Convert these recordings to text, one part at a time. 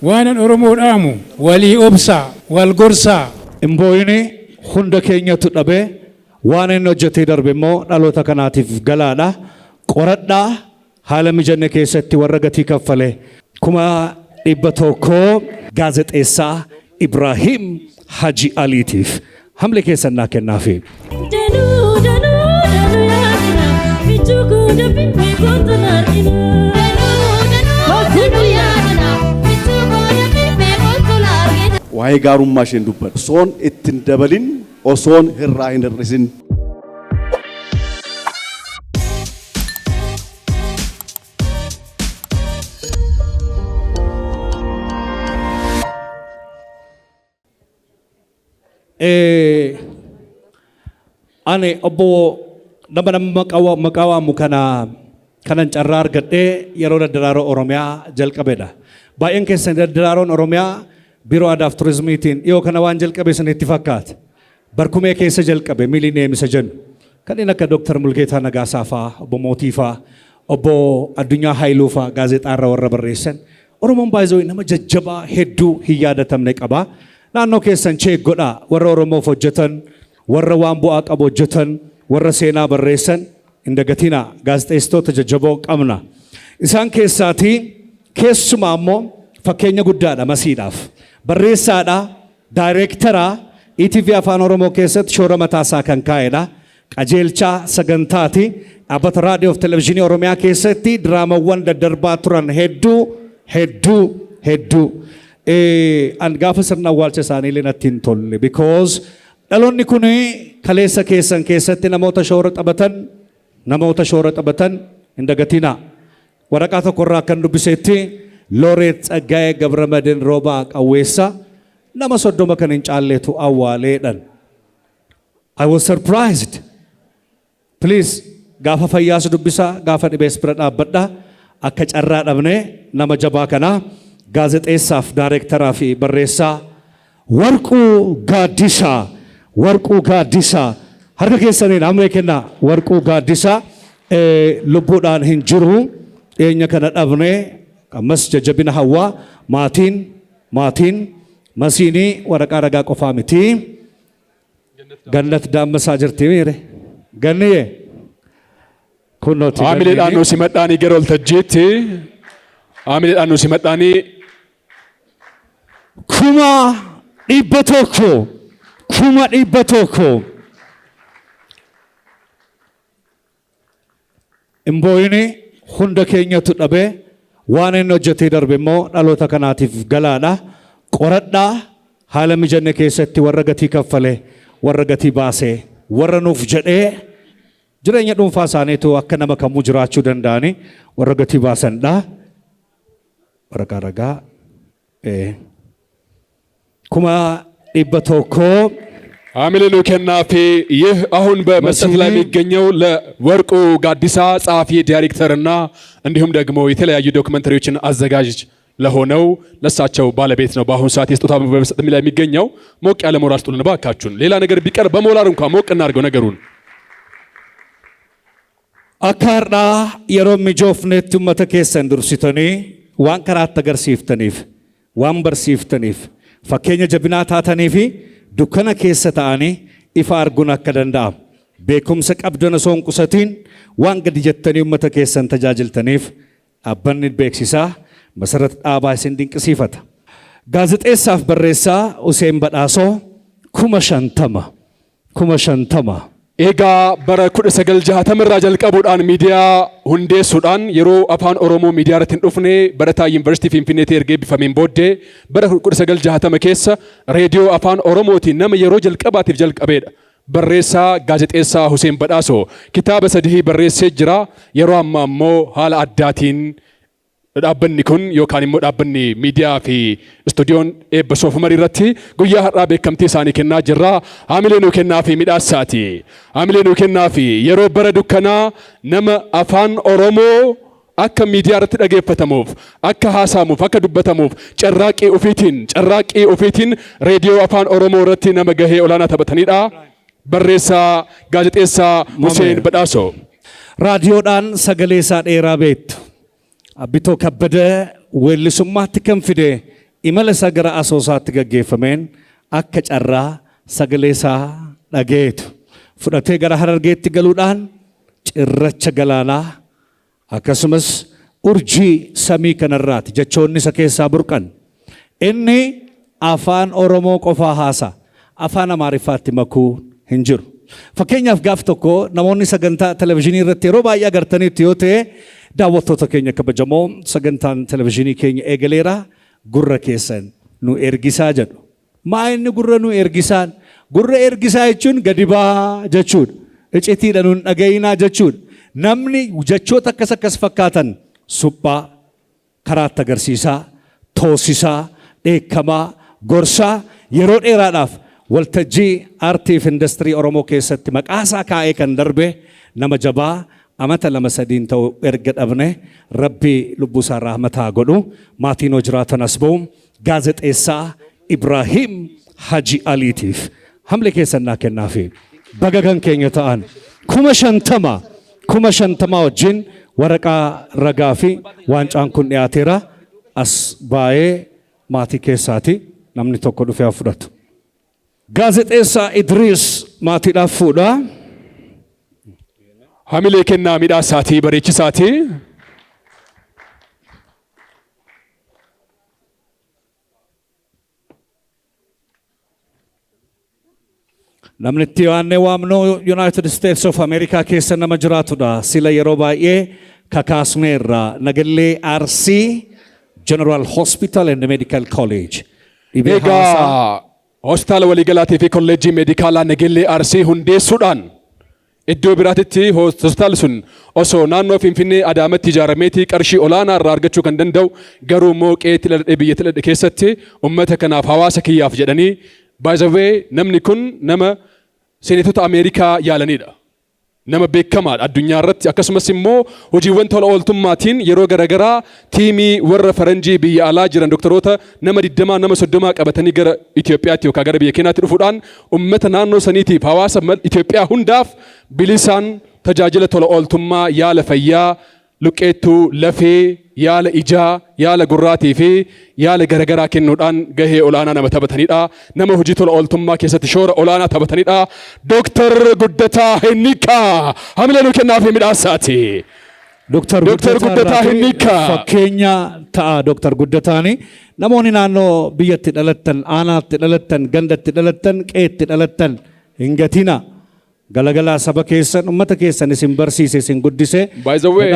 waanan Oromoo dhaamu walii obsaa wal gorsaa Imboyini hunda keenyatu dhabe waan inni hojjetee darbe immoo dhaloota kanaatiif galaadha. Qoradhaa haala mijanne keessatti warra gatii kaffale 100,000 gaazexeessaa Ibrahim Haji Aliitiif hamle keessan naa kennaafi. Waa'ee gaarummaa isheen dubbatu. Osoon ittiin dabalin, osoon hirraa hin hir'isin. Ani obbo nama maqawaamu kanan carraa argadhee yeroo daddaraaroo Oromiyaa jalqabedha. Baay'een keessan daddaraaroon Oromiyaa Biiroo Aadaa fi Turizimiitiin dhiyoo kana waan jalqabe sanitti fakkaata. Barkumee keessa jalqabe miilineem isa jennu. Kanneen akka Dr. Mulgeetaa Nagaasaa fa'aa, obbo Mootii fa'aa, obbo Addunyaa Haayiluu fa'aa gaazexaarra warra barreessan. Oromoon baay'ee nama jajjabaa hedduu hin yaadatamne qaba. Naannoo keessan cheek godhaa warra Oromoof hojjetan, warra waan bu'aa qabu hojjetan, warra seenaa barreessan hin dagatinaa gaazexeessitoota jajjaboo qabna. Isaan keessaatii keessumaa immoo fakkeenya guddaadha masiidhaaf. Barreessaadha, daayireektaraa ETV Afaan Oromoo keessatti shoora mataasaa kan kaa'edha. Qajeelchaa sagantaati. Dhaabbata raadiyoo fi televezyiinii Oromiyaa keessatti diraamawwan daddarbaa turan hedduu. An gaafa sirna awwaalcha isaanii illee natti hin tolle because dhaloonni kun kaleessa keessan keessatti namoota shoora taphatan hin dagatinaa. Waraqaa tokkorraa kan dubbisetti Looreet Tsaggaayee Gabramadin Roobaa Qawweessa nama 30 kan hin caalleetu awwaaleedhan. I was surprised. Please gaafa fayyaas dubbisaa gaafa dhibees bira dhaabbadhaa akka carraa dhabnee nama jabaa kanaa gaazexeessaaf daayireektaraa fi barreessaa Warquu Gaaddisaa harka keessaniin amma kennaa Warquu Gaaddisaa lubbuudhaan hin jiru dhiyeenya kana dhabnee ammas jajjabina hawwaa maatiin masiinii waraqaa ragaa qofaa miti Gannat daammasaa jirti miire ganniyee kunnooti Aamileedhaan nu simadhaanii gara waltajjiitti Aamileedhaan nu simadhaanii 100,000 Imboyini hunda keenyatu dhabe waan inni hojjetee darbe immoo dhaloota kanaatiif galaadha. Qoradhaa haala mijanne keessatti warra gatii kaffale, warra gatii baasee, warra nuuf jedhee jireenya dhuunfaa isaaniitu akka nama kamuu jiraachuu danda'ani warra gatii baasanidha. Waraqaa ragaa 100,000 አሚሌ ሉከናፊ ይህ አሁን በመስጠት ላይ የሚገኘው ለወርቁ ጋዲሳ ጸሐፊ ዳይሬክተርና እንዲሁም ደግሞ የተለያዩ ዶክመንተሪዎችን አዘጋጅ ለሆነው ለሳቸው ባለቤት ነው። በአሁን ሰዓት የስጦታ በመስጠት ላይ የሚገኘው ሞቅ ያለ ሞራል ስጡልን ባካችሁን። ሌላ ነገር ቢቀር በሞራል እንኳን ሞቅ እናድርገው ነገሩን። አካርዳ የሮሚ ጆፍኔት ኡመተ ኬሰን ዱርሲቶኒ ዋን ከራት አገርሲፍተኒፍ ዋን በርሲፍተኒፍ ፈኬኛ ጀብና ታተኒፊ dukkana keessa ta'anii ifa arguun akka danda'amu beekumsa qabdan osoo hin qusatiin waan gadi jettanii uummata keessan tajaajiltaniif dhaabbanni beeksisaa masarata dhaabaa isin dinqisiifata. Gaazexeessaaf barreessaa Useen Badhaasoo 50,000 Egaa bara 1960 irraa jalqabuudhaan miidiyaa hundeessuudhaan yeroo afaan Oromoo miidiyaa irratti hin dhufne barataa Yuunivarsiitii Finfinneetti ergee bifameen booddee bara 1960 keessa reediyoo afaan Oromootiin nama yeroo jalqabaatiif jalqabeedha. Barreessaa gaazexeessaa Useen Badhaasoo kitaaba 3 barreessee jira. Yeroo ammaa immoo haala addaatiin dhaabbanni kun yookaan immoo dhaabbanni miidiyaa fi istuudiyoon eebba soofumar irratti guyyaa har'aa beekamtii isaanii kennaa jirra. Haamilee nuu kennaa fi midhaasaati. Haamilee nuu kennaa fi yeroo bara dukkanaa nama afaan Oromoo akka miidiyaa irratti dhageeffatamuuf, akka haasamuuf, akka dubbatamuuf carraaqii ofiitiin reediyoo afaan Oromoo irratti nama gahee olaanaa taphatanidha. Barreessaa gaazexeessaa Useen Badhaasoo. Raadiyoodhaan sagalee isaa dheeraa beektu. Abbitoo kabbada weellisummaatti kan fide imala isaa gara asoosaatti gaggeeffameen akka carraa sagalee isaa dhageetu fudhatee gara Harargeetti galuudhaan cirracha galaanaa akkasumas urjii samii kanarraati jechoonni isa keessaa burqan. Inni afaan Oromoo qofaa haasa'a. Afaan Amaariffaatti makuu hin jiru. Fakkeenyaaf gaaf tokko namoonni sagantaa televezyiinii irratti yeroo baay'ee agartaniitti yoo ta'e daawwattoota keenya kabajamoo sagantaan televezyiinii keenya eegaleera gurra keessan nu ergisaa jedhu. Maa inni gurra nu ergisaan? Gurra ergisaa jechuun gadi baa jechuudha. Icitiidha nuun dhagayinaa jechuudha. Namni jechoota akkas fakkaatan suphaa, karaatti agarsiisaa, toosisaa, dheekkamaa, gorsaa yeroo dheeraadhaaf waltajjii aartii fi industirii Oromoo keessatti maqaasaa kaa'ee kan darbe nama jabaa amata 2-3 ta'u erga dhabne Rabbi lubbuusaa rahmataa godhu maatiin hoo jiraatan as ba'u gaazexeessaa Ibrahim Haji Aliitiif hamle keessan naa kennaafi baga kan keenya ta'an 50,000 wajjin waraqaa ragaa fi waancaan kun dhiyaateera as baay'ee maatii keessaati namni tokko dhufee fudhatu. Gaazexeessaa Idriis maatiidhaaf fuudha. Hamilee kennaa midhaasaatii bareechisaatii. Namni itti waannee waamnu United States of America keessa nama jiraatudha. Sila yeroo baay'ee kakaasneerra Nagallee RC General Hospital and Medical College. Egaa hospitaala waliigalaatii fi kolleejjii meedikaalaa Nagallee Arsii hundeessuudhaan iddoo biraatitti hospitaalli sun osoo naannoo Finfinnee Adaamatti ijaarameetii qarshii olaanaa irraa argachuu kan danda'u garuu mooqeetti ladhee biyyatti ladhe keessatti uummata kanaaf hawaasa kiyyaaf jedhanii by the way namni kun nama seenetota Ameerikaa yaalanidha. Nama beekamaadha addunyaa irratti akkasumas immoo hojiiwwan tola ooltummaatiin yeroo garaagaraa tiimii warra faranjii biyya alaa jiran doktoroota nama 20 nama 30 qabatanii gara Itoophiyaatti yookaan gara biyya keenyaatti dhufuudhaan uummata naannoo saniitiif hawaasa Itoophiyaa hundaaf bilisaan tajaajila tola ooltummaa yaala fayyaa luqqeettuu lafee yaala ijaa yaala gurraatii fi yaala garaagaraa kennuudhaan gahee olaanaa nama taphatanidha. Nama hojii tola ooltummaa keessatti shoora olaanaa taphatanidha. Dooktar Guddataa Hinniikaa hamilee nu kennaaf midhaasaati. Dooktar Guddataa Hinniikaa fakkeenya ta'a Dooktar Guddataani. Namoonni naannoo biyyatti dhalattan, aanaatti dhalattan, gandatti dhalattan, qeetti dhalattan hin gatina. Galagala saba keessan ummata keessan isin barsiise isin guddise. By the way,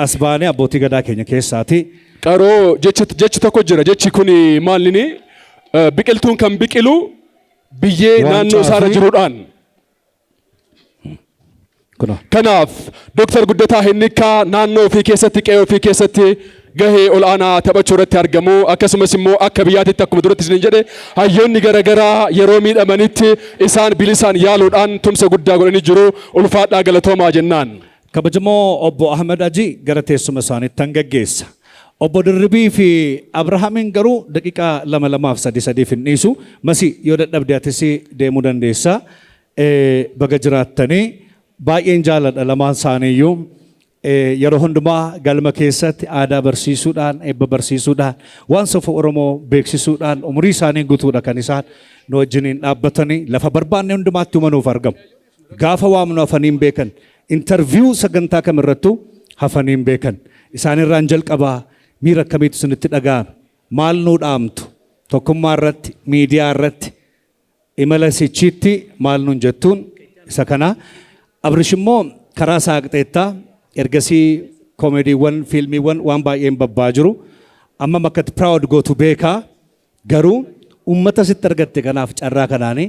asbaanee abbootii gadaa keenya keessaati. Qaroo jechi tokko jira. Jechi kun maalini? Biqiltuun kan biqilu biyyee naannoo isaarra jiruudhaan. Kanaaf Dooktar Guddataa Hinniikaa naannoo ofii keessatti qe'ee ofii keessatti gahee olaanaa taphachuu irratti argamu akkasumas immoo akka biyyaatitti akkuma duratti isin jedhe hayyoonni garaagaraa yeroo miidhamanitti isaan bilisaan yaaluudhaan tumsa guddaa godhanii jiru ulfaadhaa galatoomaa jennaan. Kabajamoo obbo Ahmed Aji gara teessuma isaaniitti hangaggeessa. Obbo Dirribii fi Abrahaamin garuu daqiiqaa 2-3 finniisu masi yoo dadhabde atis deemuu dandeessa. Baga jiraattanii baay'een jaaladha lamaan isaaniiyyuu. Yeroo hundumaa galma keessatti aadaa barsiisuudhaan eebba barsiisuudhaan waan sofa Oromoo beeksisuudhaan umurii isaanii guutuudha kan isaan nu wajjiniin dhaabbatanii lafa barbaanne hundumaatti uumanuuf argamu. Gaafa waamnu hafaniin beekan interviyuu sagantaa kamirrattu hafaniin beekan isaanirraan jalqabaa miira akkamiitu isinitti dhaga'ame maal nuu dhaamtu tokkummaa irratti miidiyaa irratti imala sichiitti maal nuun jettuun isa kana Abrish immoo karaa saaqxeettaa ergasii komeediiwwan fiilmiiwwan waan baay'een babbaa jiru amma makkatti proud gootu beekaa garuu uummata sitti argatte kanaaf carraa kanaanii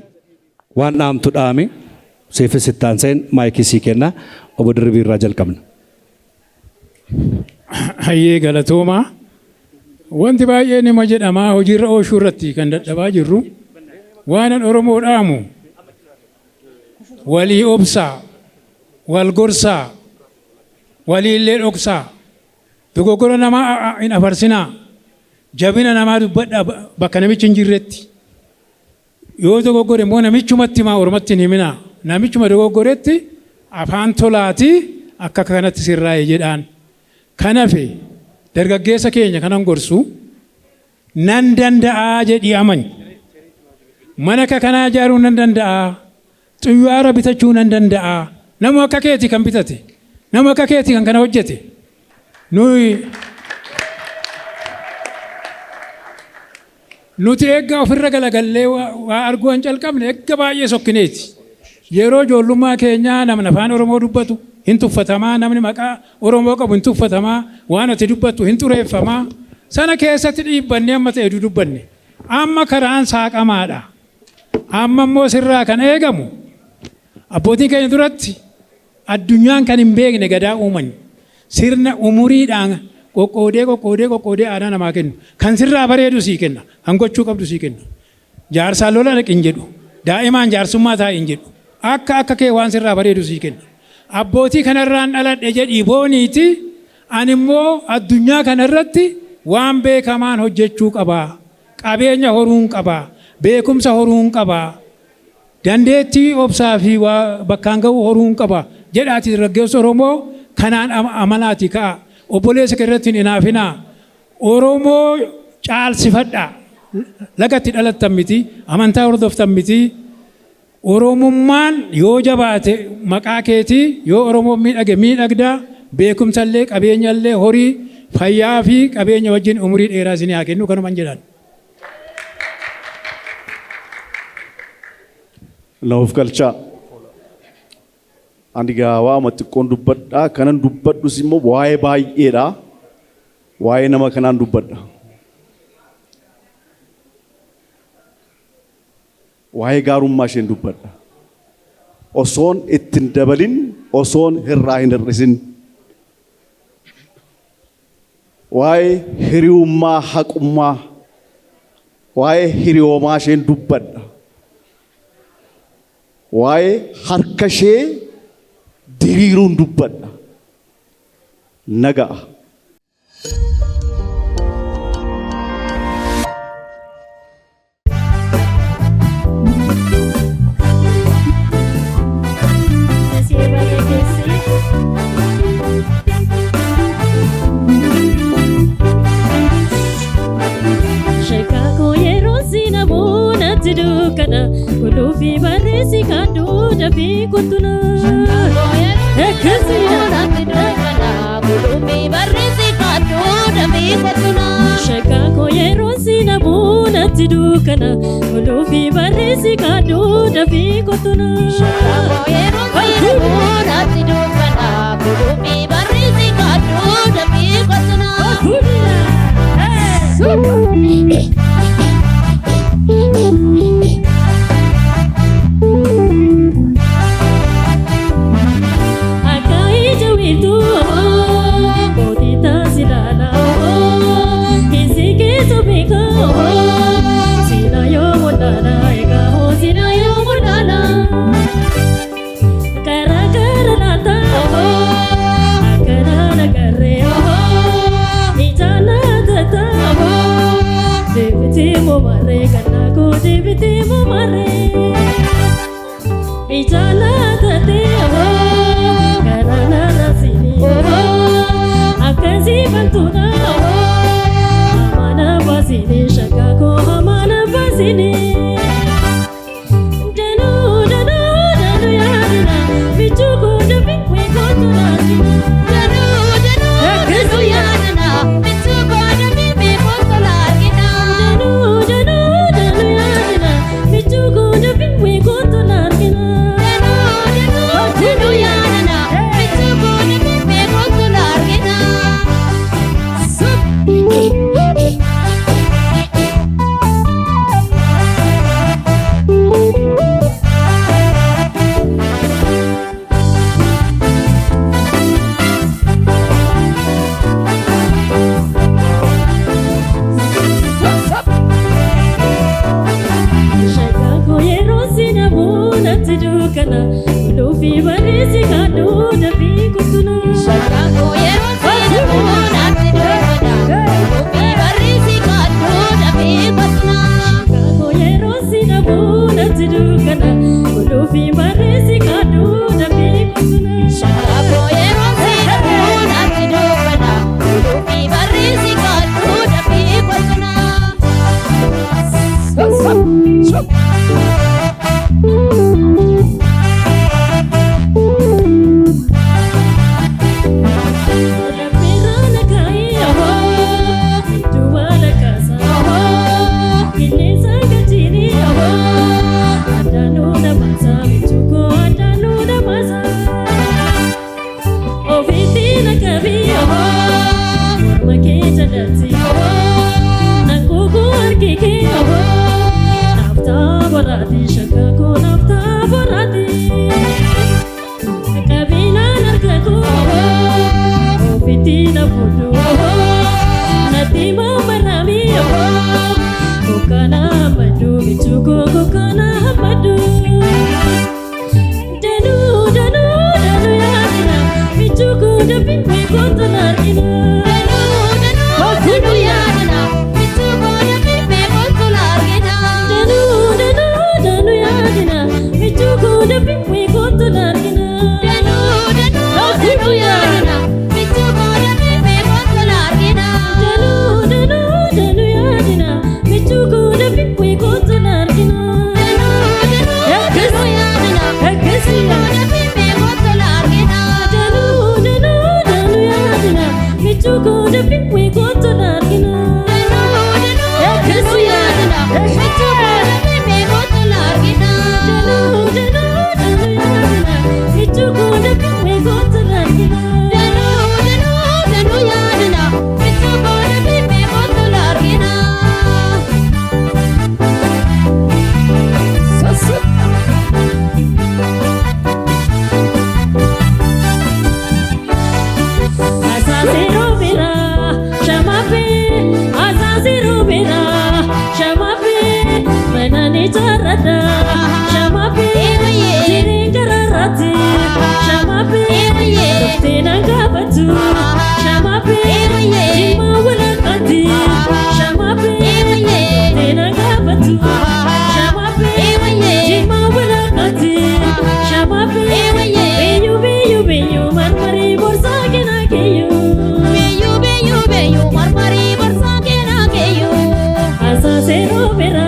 waan dhaamtu dhaami seefis ittaan seen maayikii sii kenna obbo Dirribii irraa jalqabna. Hayyee galatoomaa wanti baay'ee nima jedhamaa hojiirra ooshuu irratti kan dadhabaa jirru waanan Oromoo dhaamu walii obsaa wal gorsaa waliillee dhoksaa dogoggora namaa hin afarsinaa jabina namaa dubbadhaa bakka namichi hin jirretti yoo dogoggore immoo namichumatti himaa ormatti hin himinaa namichuma dogoggoretti afaan tolaatii akka kanatti sirraa'e jedhaan kanafe dargaggeessa keenya kanan gorsu nan danda'a jedhii amani. Mana akka kanaa ijaaruu nan danda'a. Xiyyaara bitachuu nan danda'a. Nama akka keeti kan bitate. Nama akka keeti kan kana hojjete. Nuti eeggaa ofirra galagallee waa arguu hin calqabne eegga baay'ee sokkineeti. Yeroo ijoollummaa keenyaa namni afaan Oromoo dubbatu hin tuffatamaa, namni maqaa Oromoo qabu hin tuffatamaa, waan ati dubbattu hin xureeffamaa. Sana keessatti dhiibbannee amma ta'e dubbanne. Amma karaan saaqamaadha. Amma immoo sirraa kan eegamu abbootiin keenya duratti addunyaan kan hin beekne gadaa uuman sirna umuriidhaan qoqqoodee aadaa namaa kennu kan sirraa bareedu sii kenna, kan gochuu qabdu sii kenna. Jaarsaan lola dhaqin jedhu, daa'imaan jaarsummaa taa'in jedhu, akka kee waan sirraa bareedu sii kenna. Abbootii kanarraan dhaladhe jedhii booniiti. Ani immoo addunyaa kanarratti waan beekamaan hojjechuu qabaa, qabeenya horuun qabaa, beekumsa horuun qabaa, dandeettii obsaa fi bakkaan ga'uu horuun qabaa jedhaati dargaggeessa Oromoo kanaan amalaati ka'a. Obboleessa irratti hin hinaafinaa. Oromoo caalsifadhaa. Lagatti dhalattan miti, amantaa hordoftan miti. Oromummaan yoo jabaate maqaa keetii, yoo Oromoo miidhage miidhagdaa, beekumsallee qabeenyallee horii fayyaa fi qabeenya wajjin umurii dheeraa isin haa kennu kanuman jedhan. Naaf galchaa. Ani gaawaa xiqqoon dubbadhaa kanan dubbadhus immoo waa'ee baay'eedha. Waa'ee nama kanaan dubbadha. Waa'ee gaarummaa isheen dubbadha. Osoon ittiin dabalin, osoon hirraa hin hir'isin. Waa'ee hiriyummaa haqummaa, waa'ee hiriyoomaa isheen dubbadha. Waa'ee harka ishee diriiruun dubbadha. Naga'a. Kana kulufi barisi kadu dafi kutuna ekasiya kana kulufi barisi kadu dafi kutuna shaka koyero sinabuna tidukana kulufi barisi kadu dafi kutuna shaka koyero sinabuna tidukana kulufi barisi kadu dafi kutuna Asasero vera